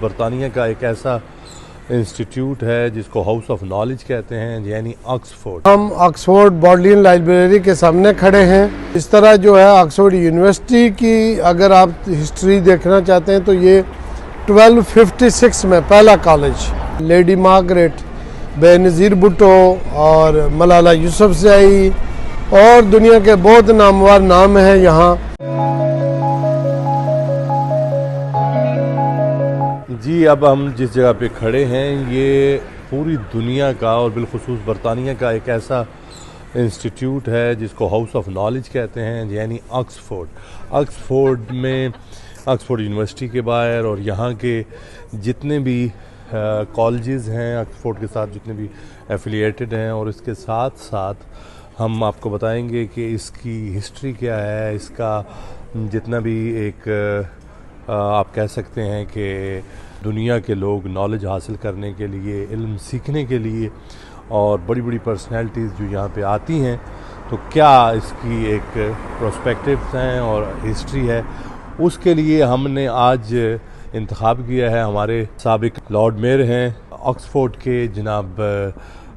बरतानिया का एक ऐसा इंस्टीट्यूट है जिसको हाउस ऑफ नॉलेज कहते हैं, यानी ऑक्सफोर्ड। हम ऑक्सफोर्ड बॉडलियन लाइब्रेरी के सामने खड़े हैं। इस तरह जो है ऑक्सफोर्ड यूनिवर्सिटी की अगर आप हिस्ट्री देखना चाहते हैं तो ये 1256 में पहला college lady Margaret, Benazir Bhutto और मलाला यूसुफज़ई और दुनिया के बहुत नामवर नाम हैं यहाँ। जी, अब हम जिस जगह पे खड़े हैं ये पूरी दुनिया का और बिलखुसूस बरतानिया का एक ऐसा इंस्टीट्यूट है जिसको हाउस ऑफ नॉलेज कहते हैं, यानी ऑक्सफोर्ड में ऑक्सफोर्ड यूनिवर्सिटी के बाहर और यहाँ के जितने भी कॉलेजेस हैं ऑक्सफोर्ड के साथ जितने भी एफिलिएटेड हैं, और इसके साथ साथ हम आपको बताएंगे कि इसकी हिस्ट्री क्या है, इसका जितना भी एक आप कह सकते हैं कि दुनिया के लोग नॉलेज हासिल करने के लिए, इल्म सीखने के लिए और बड़ी बड़ी पर्सनैलिटीज़ जो यहाँ पे आती हैं, तो क्या इसकी एक प्रोस्पेक्टिव्स हैं और हिस्ट्री है, उसके लिए हमने आज इंतखाब किया है। हमारे साबिक लॉर्ड मेयर हैं ऑक्सफोर्ड के जनाब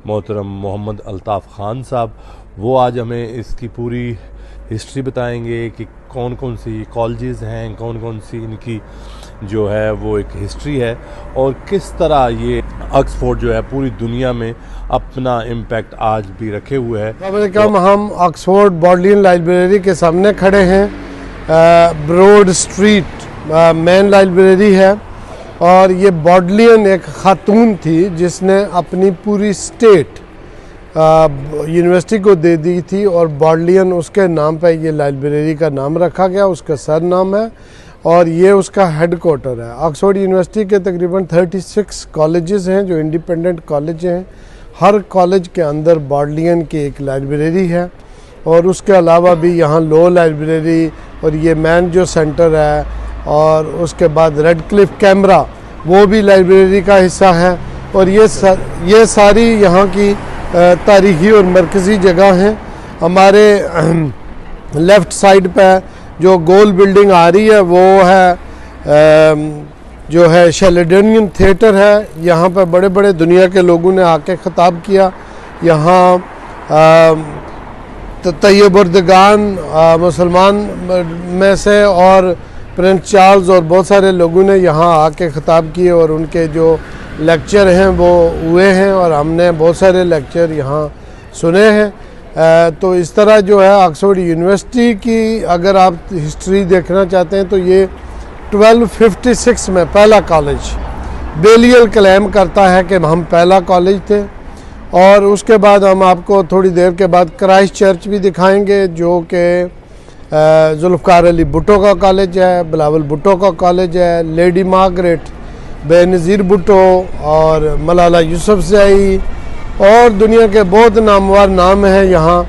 मोहतरम मोहम्मद अल्ताफ़ ख़ान साहब, वो आज हमें इसकी पूरी हिस्ट्री बताएंगे कि कौन कौन सी कॉलेजेस हैं, कौन कौन सी इनकी जो है वो एक हिस्ट्री है और किस तरह ये ऑक्सफोर्ड जो है पूरी दुनिया में अपना इम्पैक्ट आज भी रखे हुए है। तो हम ऑक्सफोर्ड बॉडलियन लाइब्रेरी के सामने खड़े हैं। ब्रॉड स्ट्रीट मेन लाइब्रेरी है और ये बॉडलियन एक खातून थी जिसने अपनी पूरी स्टेट यूनिवर्सिटी को दे दी थी और बॉडलियन उसके नाम पे ये लाइब्रेरी का नाम रखा गया, उसका सर नाम है और ये उसका हेड क्वार्टर है। ऑक्सफोर्ड यूनिवर्सिटी के तकरीबन 36 कॉलेजेस हैं जो इंडिपेंडेंट कॉलेज हैं। हर कॉलेज के अंदर बॉडलियन की एक लाइब्रेरी है और उसके अलावा भी यहाँ लॉ लाइब्रेरी और ये मैन जो सेंटर है और उसके बाद रेडक्लिफ कैमरा वो भी लाइब्रेरी का हिस्सा है और ये सारी यहाँ की तारीखी और मरकज़ी जगह हैं। हमारे लेफ़्ट साइड पे जो गोल बिल्डिंग आ रही है वो है जो है शेल्डनियन थिएटर है। यहाँ पे बड़े बड़े दुनिया के लोगों ने आके ख़िताब किया। यहाँ तैयब उर्दगान मुसलमान में से और प्रिंस चार्ल्स और बहुत सारे लोगों ने यहाँ आके ख़िताब किए और उनके जो लेक्चर हैं वो हुए हैं और हमने बहुत सारे लेक्चर यहाँ सुने हैं। तो इस तरह जो है ऑक्सफोर्ड यूनिवर्सिटी की अगर आप हिस्ट्री देखना चाहते हैं तो ये 1256 में पहला कॉलेज बेलियल क्लेम करता है कि हम पहला कॉलेज थे। और उसके बाद हम आपको थोड़ी देर के बाद क्राइस्ट चर्च भी दिखाएंगे जो कि जुल्फ़कार अली भुट्टो का कॉलेज है, बिलावल भुट्टो का कॉलेज है, लेडी मार्गरेट, बेनज़ीर भुट्टो और मलाला यूसुफज़ई और दुनिया के बहुत नामवर नाम हैं यहाँ।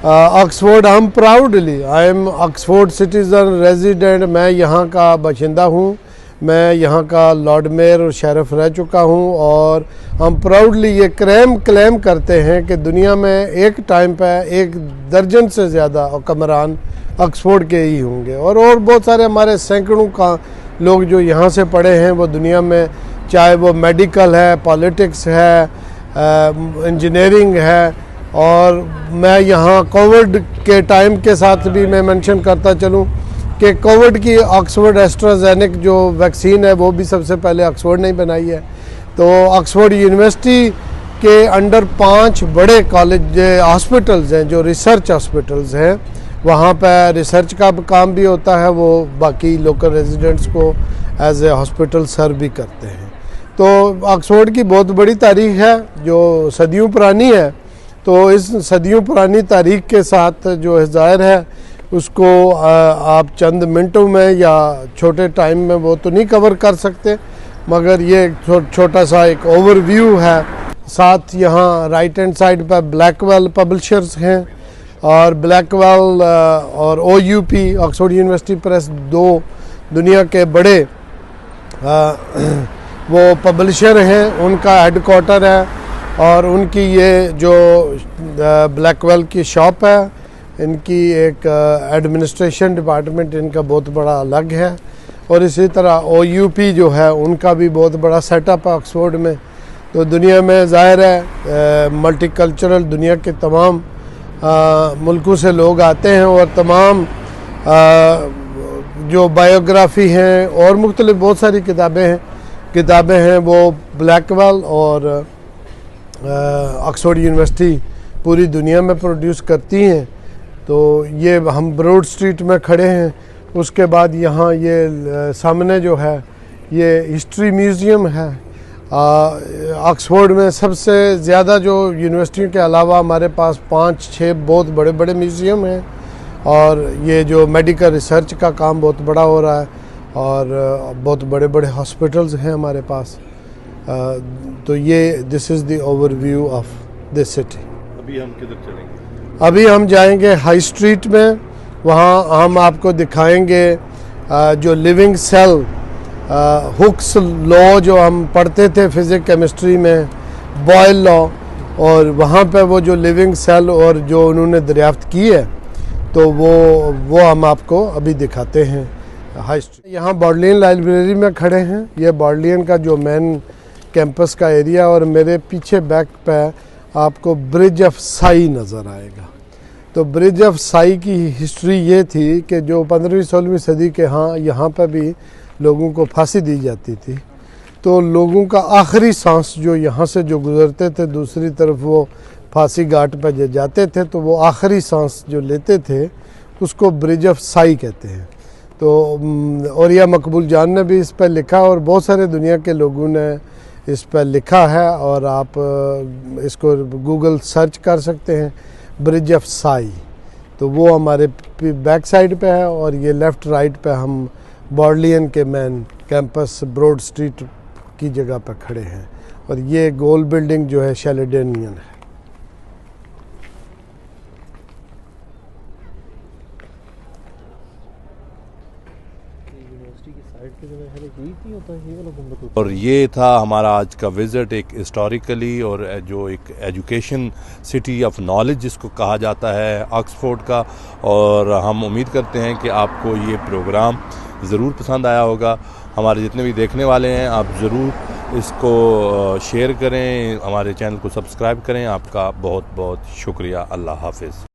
ऑक्सफोर्ड हम proudly I am Oxford citizen resident, मैं यहाँ का बाशिंदा हूँ, मैं यहाँ का लॉर्ड मेयर और शेरिफ रह चुका हूँ और हम प्राउडली ये क्लेम करते हैं कि दुनिया में एक टाइम पे 1 दर्जन से ज़्यादा हुक्मरान ऑक्सफोर्ड के ही होंगे और बहुत सारे हमारे सैकड़ों का लोग जो यहाँ से पढ़े हैं वो दुनिया में, चाहे वो मेडिकल है, पॉलिटिक्स है, इंजीनियरिंग है। और मैं यहाँ कोविड के टाइम के साथ भी मैं मेंशन करता चलूँ कि कोविड की ऑक्सफोर्ड एस्ट्राजेनेक जो वैक्सीन है वो भी सबसे पहले ऑक्सफोर्ड ने ही बनाई है। तो ऑक्सफोर्ड यूनिवर्सिटी के अंडर 5 बड़े कॉलेज हॉस्पिटल्स हैं जो रिसर्च हॉस्पिटल्स हैं, वहाँ पर रिसर्च का काम भी होता है, वो बाकी लोकल रेजिडेंट्स को एज ए हॉस्पिटल सर्व भी करते हैं। तो ऑक्सफोर्ड की बहुत बड़ी तारीख है जो सदियों पुरानी है। तो इस सदियों पुरानी तारीख के साथ जो ज़ाहिर है उसको आप चंद मिनटों में या छोटे टाइम में वो तो नहीं कवर कर सकते, मगर ये छोटा सा एक ओवरव्यू है। साथ यहाँ राइट हैंड साइड पर ब्लैकवेल पब्लिशर्स हैं और ब्लैकवेल और OUP ऑक्सफोर्ड यूनिवर्सिटी प्रेस 2 दुनिया के बड़े वो पब्लिशर हैं, उनका हेडक्वार्टर है और उनकी ये जो ब्लैकवेल की शॉप है इनकी एक एडमिनिस्ट्रेशन डिपार्टमेंट इनका बहुत बड़ा अलग है और इसी तरह OUP जो है उनका भी बहुत बड़ा सेटअप है ऑक्सफोर्ड में। तो दुनिया में ज़ाहिर है मल्टीकल्चरल दुनिया के तमाम मुल्कों से लोग आते हैं और तमाम जो बायोग्राफी हैं और मुख्तलिफ बहुत सारी किताबें हैं वो ब्लैकवेल और ऑक्सफोर्ड यूनिवर्सिटी पूरी दुनिया में प्रोड्यूस करती हैं। तो ये हम ब्रॉड स्ट्रीट में खड़े हैं। उसके बाद यहाँ ये सामने जो है ये हिस्ट्री म्यूज़ियम है। ऑक्सफोर्ड में सबसे ज़्यादा जो यूनिवर्सिटियों के अलावा हमारे पास 5-6 बहुत बड़े बड़े म्यूज़ियम हैं और ये जो मेडिकल रिसर्च का काम बहुत बड़ा हो रहा है और बहुत बड़े बड़े हॉस्पिटल्स हैं हमारे पास। तो ये this is the overview of this city. अभी हम किधर चलेंगे? अभी हम जाएंगे हाई स्ट्रीट में। वहाँ हम आपको दिखाएंगे जो लिविंग सेल हुक्स लॉ जो हम पढ़ते थे फिज़िक्स केमिस्ट्री में, बॉयल लॉ, और वहाँ पे वो जो लिविंग सेल और जो उन्होंने दरियाफ्त की है तो वो हम आपको अभी दिखाते हैं हाई स्ट्रीट। यहाँ बॉडलियन लाइब्रेरी में खड़े हैं। ये बॉडलियन का जो मेन कैंपस का एरिया, और मेरे पीछे बैक पे आपको ब्रिज ऑफ साई नज़र आएगा। तो ब्रिज ऑफ साई की हिस्ट्री ये थी कि जो 15वीं-16वीं सदी के यहाँ पर भी लोगों को फांसी दी जाती थी। तो लोगों का आखिरी सांस जो यहाँ से जो गुज़रते थे दूसरी तरफ वो फांसी घाट पर जो जाते थे तो वो आखिरी सांस जो लेते थे उसको ब्रिज ऑफ साई कहते हैं। तो और यह मकबूल जान ने भी इस पर लिखा और बहुत सारे दुनिया के लोगों ने इस पर लिखा है और आप इसको गूगल सर्च कर सकते हैं, ब्रिज ऑफ साई। तो वो हमारे बैक साइड पे है और ये लेफ़्ट राइट पे हम बॉडलियन के मेन कैंपस ब्रॉड स्ट्रीट की जगह पर खड़े हैं। और ये गोल बिल्डिंग जो है शेल्डेनियन है। और ये था हमारा आज का विज़िट, एक हिस्टोरिकली और जो एक एजुकेशन सिटी ऑफ नॉलेज जिसको कहा जाता है ऑक्सफोर्ड का। और हम उम्मीद करते हैं कि आपको ये प्रोग्राम ज़रूर पसंद आया होगा। हमारे जितने भी देखने वाले हैं आप ज़रूर इसको शेयर करें, हमारे चैनल को सब्सक्राइब करें। आपका बहुत बहुत शुक्रिया। अल्लाह हाफ़िज़।